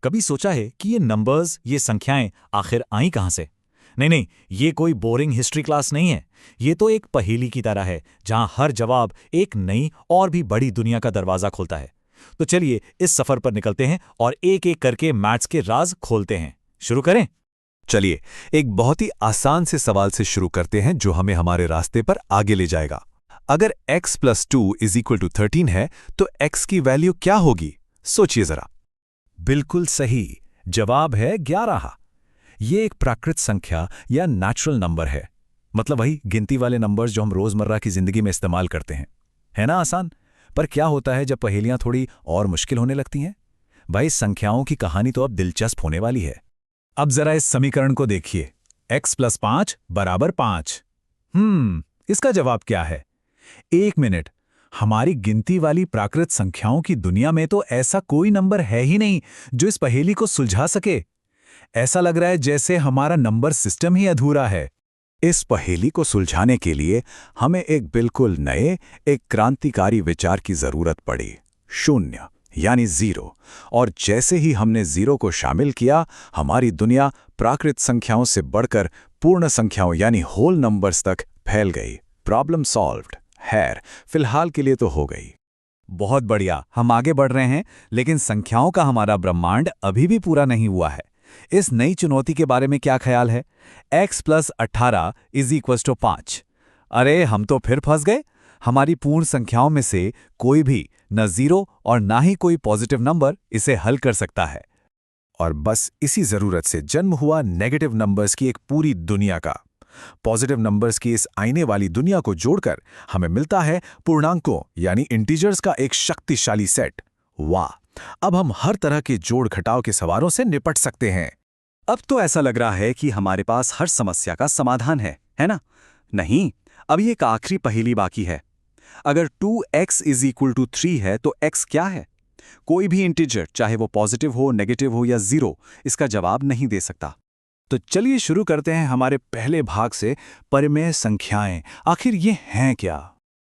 कभी सोचा है कि ये नंबर्स, ये संख्याएं आखिर आई कहां से? नहीं नहीं, ये कोई बोरिंग हिस्ट्री क्लास नहीं है। ये तो एक पहेली की तरह है जहां हर जवाब एक नई और भी बड़ी दुनिया का दरवाजा खोलता है। तो चलिए इस सफर पर निकलते हैं और एक एक करके मैथ्स के राज खोलते हैं। शुरू करें? चलिए, एक बहुत ही आसान से सवाल से शुरू करते हैं जो हमें हमारे रास्ते पर आगे ले जाएगा। अगर x + 2 = 13 है तो x की वैल्यू क्या होगी? सोचिए जरा। बिल्कुल सही जवाब है 11। ये एक प्राकृत संख्या या नेचुरल नंबर है, मतलब वही गिनती वाले नंबर्स जो हम रोजमर्रा की जिंदगी में इस्तेमाल करते हैं। है ना आसान? पर क्या होता है जब पहेलियां थोड़ी और मुश्किल होने लगती हैं? भाई, संख्याओं की कहानी तो अब दिलचस्प होने वाली है। अब जरा इस समीकरण को देखिए, x + 5 = 5। इसका जवाब क्या है? एक मिनट, हमारी गिनती वाली प्राकृत संख्याओं की दुनिया में तो ऐसा कोई नंबर है ही नहीं जो इस पहेली को सुलझा सके। ऐसा लग रहा है जैसे हमारा नंबर सिस्टम ही अधूरा है। इस पहेली को सुलझाने के लिए हमें एक बिल्कुल नए, एक क्रांतिकारी विचार की जरूरत पड़ी। शून्य यानी जीरो। और जैसे ही हमने जीरो को शामिल किया, हमारी दुनिया प्राकृत संख्याओं से बढ़कर पूर्ण संख्याओं यानी होल नंबर्स तक फैल गई। Problem solved. खैर, फिलहाल के लिए तो हो गई। बहुत बढ़िया, हम आगे बढ़ रहे हैं, लेकिन संख्याओं का हमारा ब्रह्मांड अभी भी पूरा नहीं हुआ है। इस नई चुनौती के बारे में क्या ख्याल है? x + 18 = 5। अरे, हम तो फिर फंस गए। हमारी पूर्ण संख्याओं में से कोई भी न जीरो और ना ही कोई पॉजिटिव नंबर इसे हल कर सकता है। और बस इसी जरूरत से जन्म हुआ नेगेटिव नंबर्स की एक पूरी दुनिया का। पॉजिटिव नंबर्स की इस आईने वाली दुनिया को जोड़कर हमें मिलता है पूर्णांकों यानी इंटीजर्स का एक शक्तिशाली सेट। वाह! अब हम हर तरह के जोड़ घटाव के सवालों से निपट सकते हैं। अब तो ऐसा लग रहा है कि हमारे पास हर समस्या का समाधान है ना? नहीं, अभी एक आखिरी पहेली बाकी है। अगर 2x = 3 है तो x क्या है? कोई भी इंटीजर, चाहे वो पॉजिटिव हो, नेगेटिव हो या जीरो, इसका जवाब नहीं दे सकता। तो चलिए शुरू करते हैं हमारे पहले भाग से, परिमेय संख्याएं। आखिर ये हैं क्या?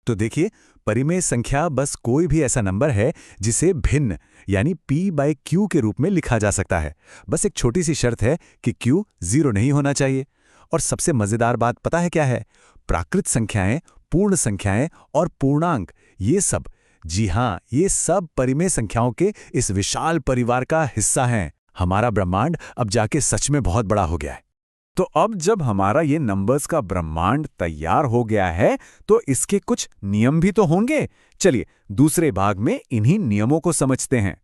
तो देखिए, परिमेय संख्या बस कोई भी ऐसा नंबर है जिसे भिन्न यानी p/q के रूप में लिखा जा सकता है। बस एक छोटी सी शर्त है कि q 0 नहीं होना चाहिए। और सबसे मजेदार बात पता है क्या है? प्राकृत संख्याएं, पूर्ण संख्याएं और पूर्णांक, ये सब, जी हाँ, ये सब परिमेय संख्याओं के इस विशाल परिवार का हिस्सा हैं। हमारा ब्रह्मांड अब जाके सच में बहुत बड़ा हो गया है। तो अब जब हमारा ये नंबर्स का ब्रह्मांड तैयार हो गया है, तो इसके कुछ नियम भी तो होंगे। चलिए दूसरे भाग में इन्हीं नियमों को समझते हैं।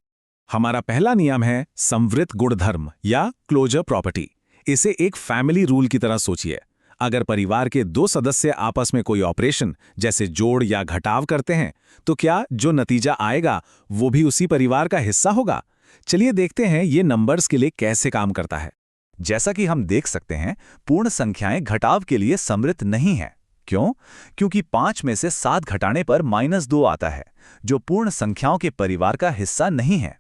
हमारा पहला नियम है संवृत गुणधर्म या क्लोजर प्रॉपर्टी। इसे एक फैमिली रूल की तरह सोचिए। अगर परिवार के दो सदस्य आपस में कोई ऑपरेशन जैसे जोड़ या घटाव करते हैं, तो क्या जो नतीजा आएगा वो भी उसी परिवार का हिस्सा होगा? चलिए देखते हैं ये नंबर्स के लिए कैसे काम करता है। जैसा कि हम देख सकते हैं, पूर्ण संख्याएं घटाव के लिए समृत नहीं हैं। क्यों? क्योंकि 5 में से 7 घटाने पर -2 आता है, जो पूर्ण संख्याओं के परिवार का हिस्सा नहीं है।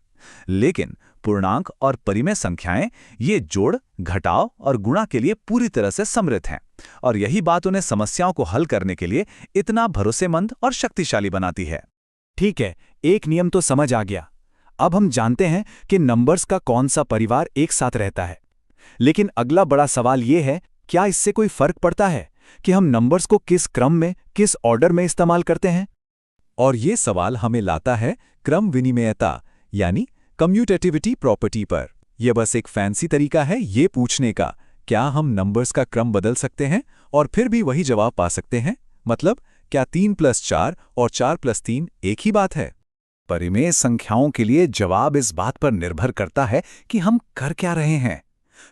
लेकिन पूर्णांक और परिमेय संख्याएं ये जोड़, घटाव और गुणा के लिए पूरी तरह से समृत हैं। और यही बात उन्हें समस्याओं को हल करने के लिए इतना भरोसेमंद और शक्तिशाली बनाती है। ठीक है, एक नियम तो समझ आ गया। अब हम जानते हैं कि नंबर्स का कौन सा परिवार एक साथ रहता है। लेकिन अगला बड़ा सवाल ये है, क्या इससे कोई फर्क पड़ता है कि हम नंबर्स को किस क्रम में, किस ऑर्डर में इस्तेमाल करते हैं? और ये सवाल हमें लाता है क्रम विनिमेयता यानी कम्यूटेटिविटी प्रॉपर्टी पर। यह बस एक फैंसी तरीका है ये पूछने का, क्या हम नंबर्स का क्रम बदल सकते हैं और फिर भी वही जवाब पा सकते हैं? मतलब क्या 3 + 4 और 4 + 3 एक ही बात है? परिमेय संख्याओं के लिए जवाब इस बात पर निर्भर करता है कि हम कर क्या रहे हैं।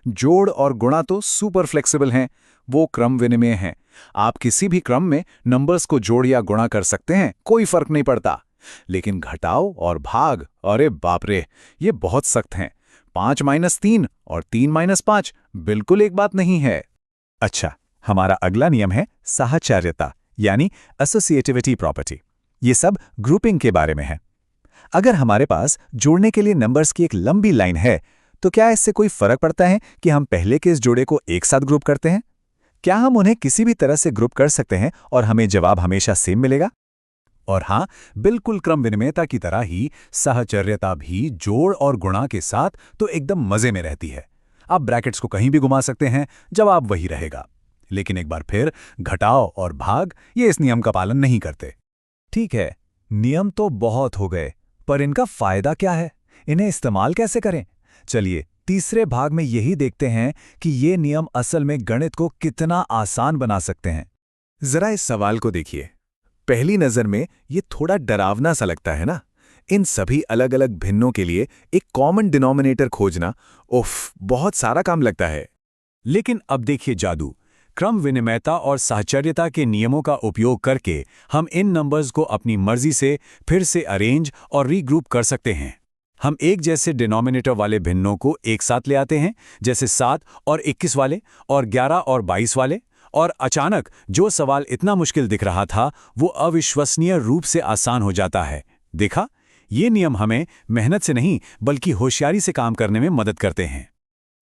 जोड़ और गुणा तो सुपर फ्लेक्सिबल हैं, वो क्रम विनिमेय हैं। आप किसी भी क्रम में नंबर्स को जोड़ या गुणा कर सकते हैं, कोई फर्क नहीं पड़ता। लेकिन घटाव और भाग, अरे बाप रे, ये बहुत सख्त हैं। 5 - 3 और 3 - 5 बिल्कुल एक बात नहीं है। अच्छा, हमारा अगला नियम है साहचर्यता यानी एसोसिएटिविटी प्रॉपर्टी। ये सब ग्रुपिंग के बारे में है। अगर हमारे पास जोड़ने के लिए नंबर्स की एक लंबी लाइन है, तो क्या इससे कोई फर्क पड़ता है कि हम पहले के इस जोड़े को एक साथ ग्रुप करते हैं? क्या हम उन्हें किसी भी तरह से ग्रुप कर सकते हैं और हमें जवाब हमेशा सेम मिलेगा? और हाँ, बिल्कुल क्रम विनिमयता की तरह ही साहचर्यता भी जोड़ और गुणा के साथ तो एकदम मजे में रहती है। आप ब्रैकेट्स को कहीं भी घुमा सकते हैं, जवाब वही रहेगा। लेकिन एक बार फिर घटाव और भाग ये इस नियम का पालन नहीं करते। ठीक है, नियम तो बहुत हो गए, पर इनका फायदा क्या है? इन्हें इस्तेमाल कैसे करें? चलिए तीसरे भाग में यही देखते हैं कि ये नियम असल में गणित को कितना आसान बना सकते हैं। जरा इस सवाल को देखिए। पहली नजर में ये थोड़ा डरावना सा लगता है ना? इन सभी अलग अलग भिन्नों के लिए एक कॉमन डिनोमिनेटर खोजना, उफ, बहुत सारा काम लगता है। लेकिन अब देखिए जादू। क्रम विनिमयता और साहचर्यता के नियमों का उपयोग करके हम इन नंबर्स को अपनी मर्जी से फिर से अरेंज और रीग्रुप कर सकते हैं। हम एक जैसे डिनोमिनेटर वाले भिन्नों को एक साथ ले आते हैं, जैसे 7 और 21 वाले, और 11 और 22 वाले, और अचानक जो सवाल इतना मुश्किल दिख रहा था वो अविश्वसनीय रूप से आसान हो जाता है। देखा, ये नियम हमें मेहनत से नहीं बल्कि होशियारी से काम करने में मदद करते हैं।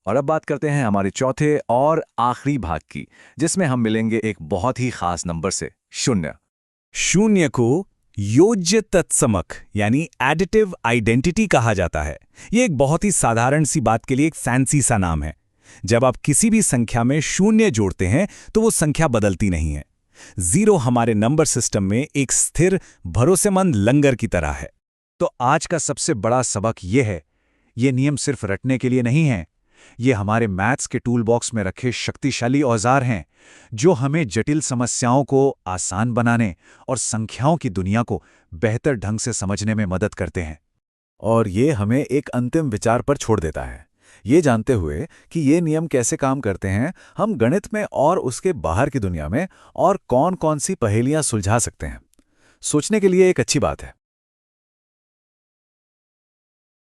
और अब बात करते हैं हमारे चौथे और आखिरी भाग की, जिसमें हम मिलेंगे एक बहुत ही खास नंबर से, 0। शून्य को योज्य तत्समक यानी एडिटिव आइडेंटिटी कहा जाता है। ये एक बहुत ही साधारण सी बात के लिए एक फैंसी सा नाम है। जब आप किसी भी संख्या में शून्य जोड़ते हैं तो वो संख्या बदलती नहीं है। 0 हमारे नंबर सिस्टम में एक स्थिर, भरोसेमंद लंगर की तरह है। तो आज का सबसे बड़ा सबक ये है, ये नियम सिर्फ रटने के लिए नहीं है। ये हमारे मैथ्स के टूल बॉक्स में रखे शक्तिशाली औजार हैं, जो हमें जटिल समस्याओं को आसान बनाने और संख्याओं की दुनिया को बेहतर ढंग से समझने में मदद करते हैं। और ये हमें एक अंतिम विचार पर छोड़ देता है। ये जानते हुए कि ये नियम कैसे काम करते हैं, हम गणित में और उसके बाहर की दुनिया में और कौन-कौन सी पहेलियां सुलझा सकते हैं। सोचने के लिए एक अच्छी बात है।